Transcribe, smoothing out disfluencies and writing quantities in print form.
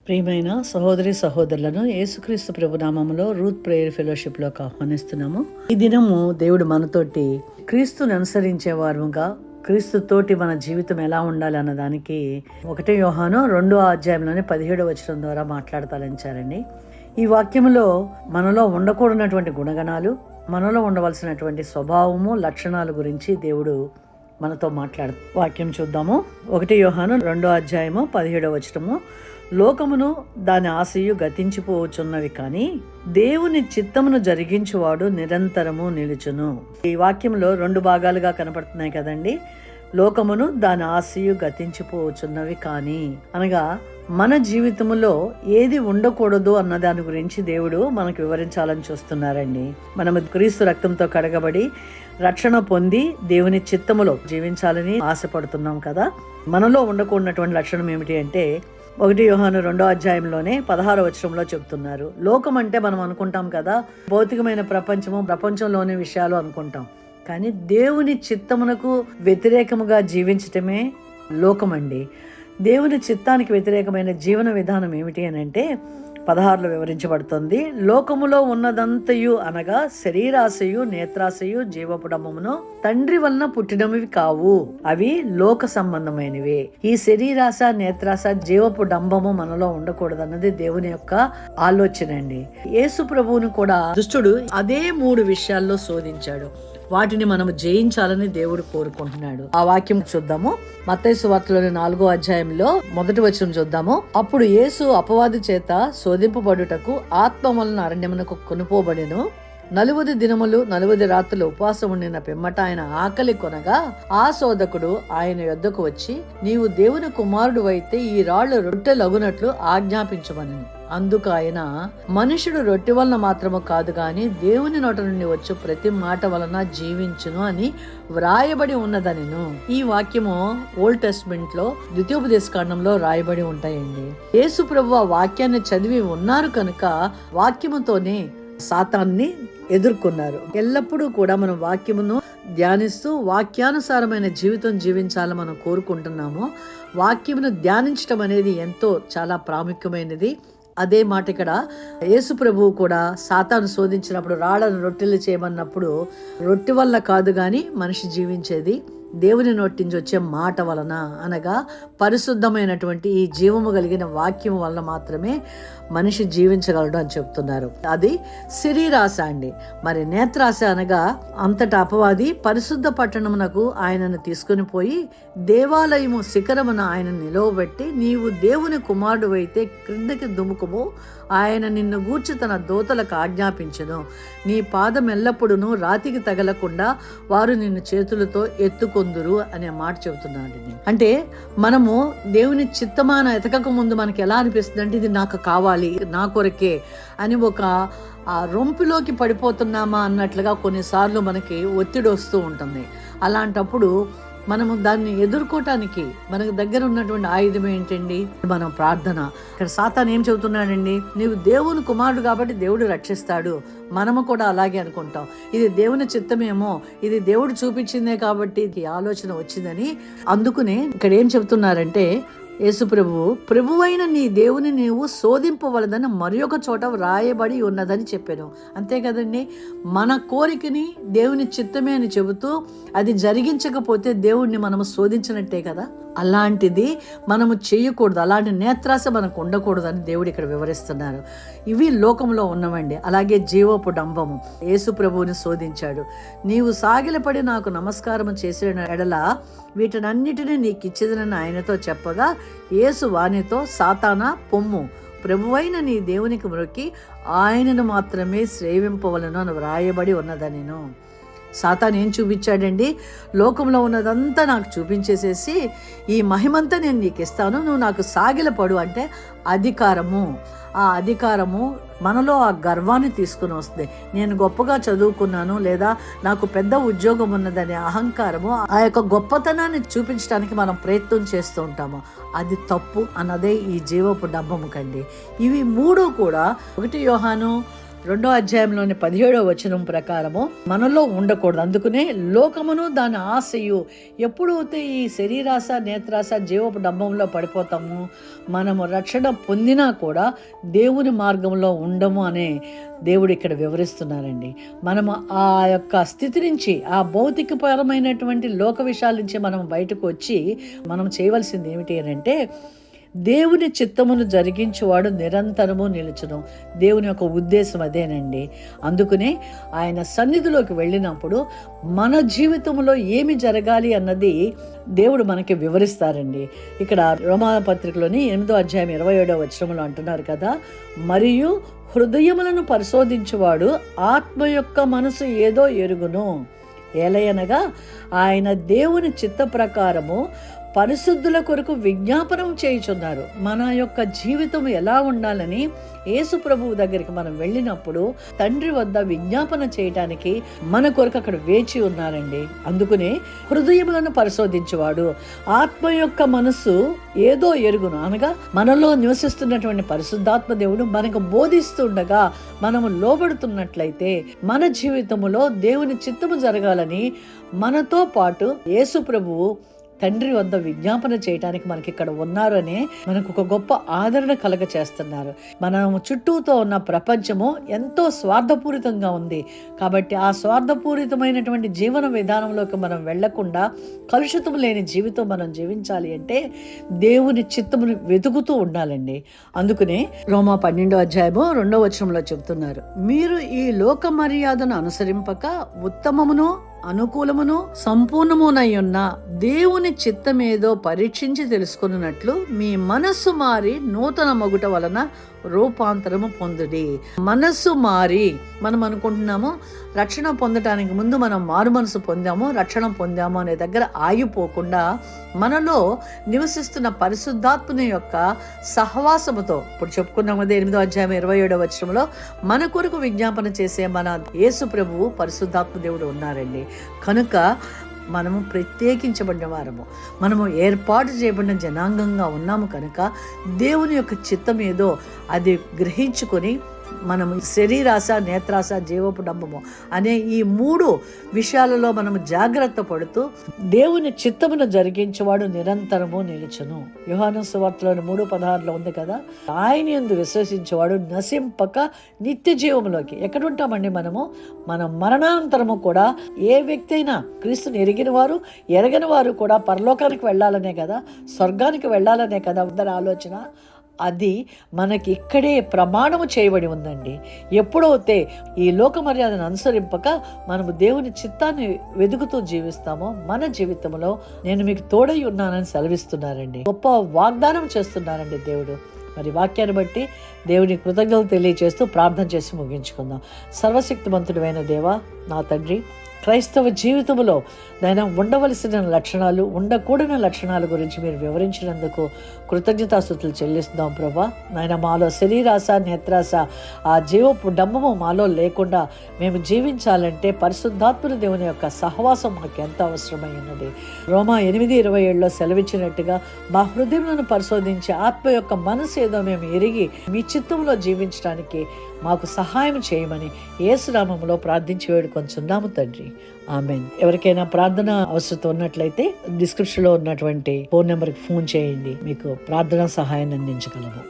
ప్రియమైన సహోదరి సహోదరులను యేసుక్రీస్తు ప్రభునామములో రూత్ ప్రేయర్ ఫెలోషిప్లోకి ఆహ్వానిస్తున్నాము. ఈ దినము దేవుడు మనతోటి క్రీస్తుని అనుసరించే వారుగా క్రీస్తుతోటి మన జీవితం ఎలా ఉండాలి అన్నదానికి 1 యోహాను 2 17 వచనం ద్వారా మాట్లాడతాలంచారండి. ఈ వాక్యంలో మనలో ఉండకూడనటువంటి గుణగణాలు, మనలో ఉండవలసినటువంటి స్వభావము, లక్షణాల గురించి దేవుడు మనతో వాక్యం చూద్దాము. 1 యోహాను 2 17 లోకమును దాని ఆశయు గతించిపోవచ్చున్నవి కానీ దేవుని చిత్తమును జరిగించువాడు నిరంతరము నిలుచును. ఈ వాక్యంలో 2 భాగాలుగా కనపడుతున్నాయి కదండి. లోకమును దాని ఆశయు గతించిపోవచ్చున్నవి కానీ అనగా మన జీవితంలో ఏది ఉండకూడదు అన్న దాని గురించి దేవుడు మనకు వివరించాలని చూస్తున్నారండి. మనము క్రీస్తు రక్తంతో కడగబడి రక్షణ పొంది దేవుని చిత్తములో జీవించాలని ఆశపడుతున్నాం కదా. మనలో ఉండకూడనటువంటి లక్షణం ఏమిటి అంటే 1 యోహాను 2 వచనంలో చెప్తున్నారు. లోకం అంటే మనం అనుకుంటాం కదా, భౌతికమైన ప్రపంచంలోని విషయాలు అనుకుంటాం. కానీ దేవుని చిత్తమునకు వ్యతిరేకముగా జీవించటమే లోకం అండి. దేవుని చిత్తానికి వ్యతిరేకమైన జీవన విధానం ఏమిటి అని అంటే 16లో వివరించబడుతుంది. లోకములో ఉన్నదంతయు అనగా శరీరాశయు, నేత్రాశయు, జీవపుడమును తండ్రి వలన పుట్టినవి కావు, అవి లోక సంబంధమైనవి. ఈ శరీరాశ, నేత్రాశ, జీవపు డంబము మనలో ఉండకూడదన్నది దేవుని యొక్క ఆలోచన అండి. యేసు ప్రభువును కూడా దుష్టుడు అదే 3 విషయాల్లో శోధించాడు. వాటిని మనం జయించాలని దేవుడు కోరుకుంటున్నాడు. ఆ వాక్యం చూద్దాము. మత్తయి సువార్తలోని 4 1 వచనం చూద్దాము. అప్పుడు యేసు అపవాది చేత శోధింపబడుటకు ఆత్మ వలన అరణ్యమునకు కొనుపోబడెను. 40 దినములు 40 రాత్రులు ఉపవాసం ఉండిన పిమ్మట ఆయన ఆకలి కొనగా ఆ శోధకుడు ఆయన యొద్దకు వచ్చి, నీవు దేవుని కుమారుడు అయితే ఈ రాళ్లు రొట్టెలగునట్లు ఆజ్ఞాపించమని. అందుకు ఆయన, మనుషుడు రొట్టె వలన మాత్రము కాదు గాని దేవుని నోట నుండి వచ్చు ప్రతి మాట వలన జీవించును అని వ్రాయబడి ఉన్నదనిను. ఈ వాక్యము ఓల్డ్ టెస్ట్మెంట్ లో ద్వితీయోపదేశకాండంలో రాయబడి ఉంటాయండి. యేసు ప్రభు ఆ వాక్యాన్ని చదివి ఉన్నారు కనుక వాక్యముతోనే సాతాన్ని ఎదుర్కొన్నారు. ఎల్లప్పుడూ కూడా మనం వాక్యమును ధ్యానిస్తూ వాక్యానుసారమైన జీవితం జీవించాలని మనం కోరుకుంటున్నాము. వాక్యమును ధ్యానించడం అనేది ఎంతో చాలా ప్రాముఖ్యమైనది. అదే మాట ఇక్కడ యేసు ప్రభువు కూడా సాతాను శోధించినప్పుడు రాళ్లను రొట్టెలు చేయమన్నప్పుడు రొట్టె వల్ల కాదు గాని మనిషి జీవించేది దేవుని నోటి నుంచి వచ్చే మాట వలన, అనగా పరిశుద్ధమైనటువంటి ఈ జీవము కలిగిన వాక్యం వలన మాత్రమే మనిషి జీవించగలడు అని చెప్తున్నారు. అది శరీరాశ అండి. మరి నేత్రాశ అనగా అంతటా అపవాది పరిశుద్ధ పట్టణమునకు ఆయనను తీసుకుని పోయి దేవాలయము శిఖరమున ఆయన నిలవబెట్టి, నీవు దేవుని కుమారుడు అయితే క్రిందకి దుముకుము, ఆయన నిన్ను గూర్చి తన దూతలకు ఆజ్ఞాపించెను, నీ పాదం ఎల్లప్పుడూ రాతికి తగలకుండా వారు నిన్ను చేతులతో ఎత్తుకొందురు అనే మాట చెబుతున్నాడు. అంటే మనము దేవుని చిత్తమాన ఎతకక ముందు మనకి ఎలా అనిపిస్తుంది అంటే ఇది నాకు కావాలి, నా కొరకే అని ఒక రొంపిలోకి పడిపోతున్నామా అన్నట్లుగా కొన్నిసార్లు మనకి ఒత్తిడి వస్తూ ఉంటుంది. అలాంటప్పుడు మనము దాన్ని ఎదుర్కోవటానికి మనకు దగ్గర ఉన్నటువంటి ఆయుధం ఏంటండి? మనం ప్రార్థన. ఇక్కడ సాతాను ఏం చెబుతున్నాడండి? నీవు దేవుని కుమారుడు కాబట్టి దేవుడు రక్షిస్తాడు. మనము కూడా అలాగే అనుకుంటాం, ఇది దేవుని చిత్తమేమో, ఇది దేవుడు చూపించిందే కాబట్టి ఈ ఆలోచన వచ్చిందని. అందుకునే ఇక్కడ ఏం చెబుతున్నారంటే యేసు ప్రభువైన నీ దేవుని నీవు శోధింపవలదని మరి ఒక చోట వ్రాయబడి ఉన్నదని చెప్పాను. అంతే కదండి. మన కోరికని దేవుని చిత్తమే అని చెబుతూ అది జరిగించకపోతే దేవుణ్ణి మనము శోధించినట్టే కదా. అలాంటిది మనము చేయకూడదు, అలాంటి నేత్రాశ మనకు ఉండకూడదని దేవుడు ఇక్కడ వివరిస్తున్నారు. ఇవి లోకంలో ఉన్నవండి. అలాగే జీవపు డంబము యేసు ప్రభువుని శోధించాడు. నీవు సాగిలపడి నాకు నమస్కారం చేసిన ఎడల వీటినన్నిటినీ నీకు ఇచ్చేదనని ఆయనతో చెప్పగా, యేసు వానితో, సాతానా పొమ్ము, ప్రభువైన నీ దేవునికి మొక్కి ఆయనను మాత్రమే సేవింపవలను అని వ్రాయబడి ఉన్నదనిను. సాతాను ఏం చూపించాడండి? లోకంలో ఉన్నదంతా నాకు చూపించేసేసి ఈ మహిమంతా నేను నీకు ఇస్తాను, నువ్వు నాకు సాగిలపడు అంటే అధికారము. ఆ అధికారము మనలో ఆ గర్వాన్ని తీసుకుని వస్తుంది. నేను గొప్పగా చదువుకున్నాను లేదా నాకు పెద్ద ఉద్యోగం ఉన్నదనే అహంకారము, ఆ యొక్క గొప్పతనాన్ని చూపించడానికి మనం ప్రయత్నం చేస్తూ ఉంటాము. అది తప్పు అన్నదే ఈ జీవపు డంబము కండి. ఇవి 3 కూడా 1 యోహాను 2వ అధ్యాయంలోని 17వ వచనం ప్రకారము మనలో ఉండకూడదు. అందుకనే లోకమును దాని ఆశయు, ఎప్పుడైతే ఈ శరీరాశ నేత్రాశ జీవపు డంబంలో పడిపోతాము, మనము రక్షణ పొందినా కూడా దేవుని మార్గంలో ఉండము అనే దేవుడు ఇక్కడ వివరిస్తున్నారండి. మనము ఆ యొక్క స్థితి నుంచి, ఆ భౌతికపరమైనటువంటి లోక విషయాల నుంచి మనం బయటకు వచ్చి మనం చేయవలసింది ఏమిటి అని అంటే, దేవుని చిత్తమును జరిగించువాడు నిరంతరము నిలుచును. దేవుని యొక్క ఉద్దేశం అదేనండి. అందుకనే ఆయన సన్నిధిలోకి వెళ్ళినప్పుడు మన జీవితంలో ఏమి జరగాలి అన్నది దేవుడు మనకి వివరిస్తారండి. ఇక్కడ రోమాపత్రికలోని 8వ అధ్యాయం 27వ వచనంలో అంటున్నారు కదా, మరియు హృదయములను పరిశోధించువాడు ఆత్మ యొక్క మనసు ఏదో ఎరుగును, ఏలయనగా ఆయన దేవుని చిత్త ప్రకారము పరిశుద్ధుల కొరకు విజ్ఞాపనం చేయుచున్నారు. మన యొక్క జీవితం ఎలా ఉండాలని యేసు ప్రభువు దగ్గరికి మనం వెళ్ళినప్పుడు తండ్రి వద్ద విజ్ఞాపన చేయటానికి మన కొరకు అక్కడ వేచి ఉన్నారండి. అందుకనే హృదయములను పరిశోధించేవాడు ఆత్మ యొక్క మనసు ఏదో ఎరుగును, అనగా మనలో నివసిస్తున్నటువంటి పరిశుద్ధాత్మ దేవుడు మనకు బోధిస్తుండగా మనము లోబడుతున్నట్లయితే మన జీవితములో దేవుని చిత్తము జరగాలని మనతో పాటు యేసు ప్రభువు తండ్రి వద్ద విజ్ఞాపన చేయడానికి మనకి ఇక్కడ ఉన్నారు అని మనకు ఒక గొప్ప ఆదరణ కలగ చేస్తున్నారు. మనం చుట్టూతో ఉన్న ప్రపంచము ఎంతో స్వార్థపూరితంగా ఉంది. కాబట్టి ఆ స్వార్థపూరితమైనటువంటి జీవన విధానంలోకి మనం వెళ్లకుండా కలుషితం లేని జీవితం మనం జీవించాలి అంటే దేవుని చిత్తమును వెతుకుతూ ఉండాలండి. అందుకనే రోమా 12వ అధ్యాయము 2వ వచనంలో చెబుతున్నారు, మీరు ఈ లోక మర్యాదను అనుసరింపక ఉత్తమమును అనుకూలమును సంపూర్ణమునయ్యున్న దేవుని చిత్తమేదో పరీక్షించి తెలుసుకున్నట్లు మీ మనస్సు మారి నూతన మగుట వలన రూపాంతరము పొందుడి. మనస్సు మారి మనం అనుకుంటున్నాము రక్షణ పొందటానికి ముందు మనం మారు మనసు పొందాము, రక్షణ పొందాము అనే దగ్గర ఆగిపోకుండా మనలో నివసిస్తున్న పరిశుద్ధాత్మని యొక్క సహవాసముతో, ఇప్పుడు చెప్పుకున్నాము 8వ అధ్యాయం 27వ వచనంలో మన కొరకు విజ్ఞాపన చేసే మన యేసు ప్రభువు పరిశుద్ధాత్మ దేవుడు ఉన్నారండి. కనుక మనము ప్రత్యేకించబడిన వారము, మనము ఏర్పాటు చేయబడిన జనాంగంగా ఉన్నాము. కనుక దేవుని యొక్క చిత్తం ఏదో అది గ్రహించుకొని మనము శరీరాశ నేత్రాశ జీవపు డంబము అనే ఈ 3 విషయాలలో మనము జాగ్రత్త పడుతూ దేవుని చిత్తమును జరిగించేవాడు నిరంతరము నిలుచును. యోహాను సువార్తలోని 3:16 ఉంది కదా, ఆయన యందు విశ్వసించేవాడు నశింపక నిత్య జీవములోకి. ఎక్కడుంటామండి మనము? మన మరణానంతరము కూడా ఏ వ్యక్తి అయినా క్రీస్తుని ఎరిగిన వారు ఎరగని వారు కూడా పరలోకానికి వెళ్ళాలనే కదా, స్వర్గానికి వెళ్ళాలనే కదా అందరి ఆలోచన. అది మనకి ఇక్కడే ప్రమాణము చేయబడి ఉందండి. ఎప్పుడైతే ఈ లోక మర్యాదను అనుసరింపక మనము దేవుని చిత్తాన్ని వెతుకుతూ జీవిస్తామో మన జీవితంలో నేను మీకు తోడై ఉన్నానని సెలవిస్తున్నారండి. గొప్ప వాగ్దానం చేస్తున్నారండి దేవుడు. మరి వాక్యాన్ని బట్టి దేవుని కృతజ్ఞతలు తెలియజేస్తూ ప్రార్థన చేసి ముగించుకుందాం. సర్వశక్తిమంతుడైన దేవా, నా తండ్రి, క్రైస్తవ జీవితంలో నాయన ఉండవలసిన లక్షణాలు, ఉండకూడని లక్షణాల గురించి మీరు వివరించినందుకు కృతజ్ఞతాస్తుతులు చెల్లిస్తున్నాం ప్రభా. నాయన మాలో శరీరాశ నేత్రాశ ఆ జీవపు డంబము మాలో లేకుండా మేము జీవించాలంటే పరిశుద్ధాత్మ దేవుని యొక్క సహవాసం మాకు ఎంత అవసరమై ఉన్నది. రోమా 8:27లో సెలవిచ్చినట్టుగా మా హృదయములను పరిశోధించి ఆత్మ యొక్క మనసు ఏదో మేము ఎరిగి మీ చిత్తంలో జీవించడానికి మాకు సహాయం చేయమని యేసు నామములో ప్రార్థించి వేడుకొంచున్నాము తండ్రి. ఆమేన్. ఎవరికైనా ప్రార్థన అవసరం ఉన్నట్లయితే డిస్క్రిప్షన్లో ఉన్నటువంటి ఫోన్ నెంబర్కి ఫోన్ చేయండి, మీకు ప్రార్థనా సహాయాన్ని అందించగలము.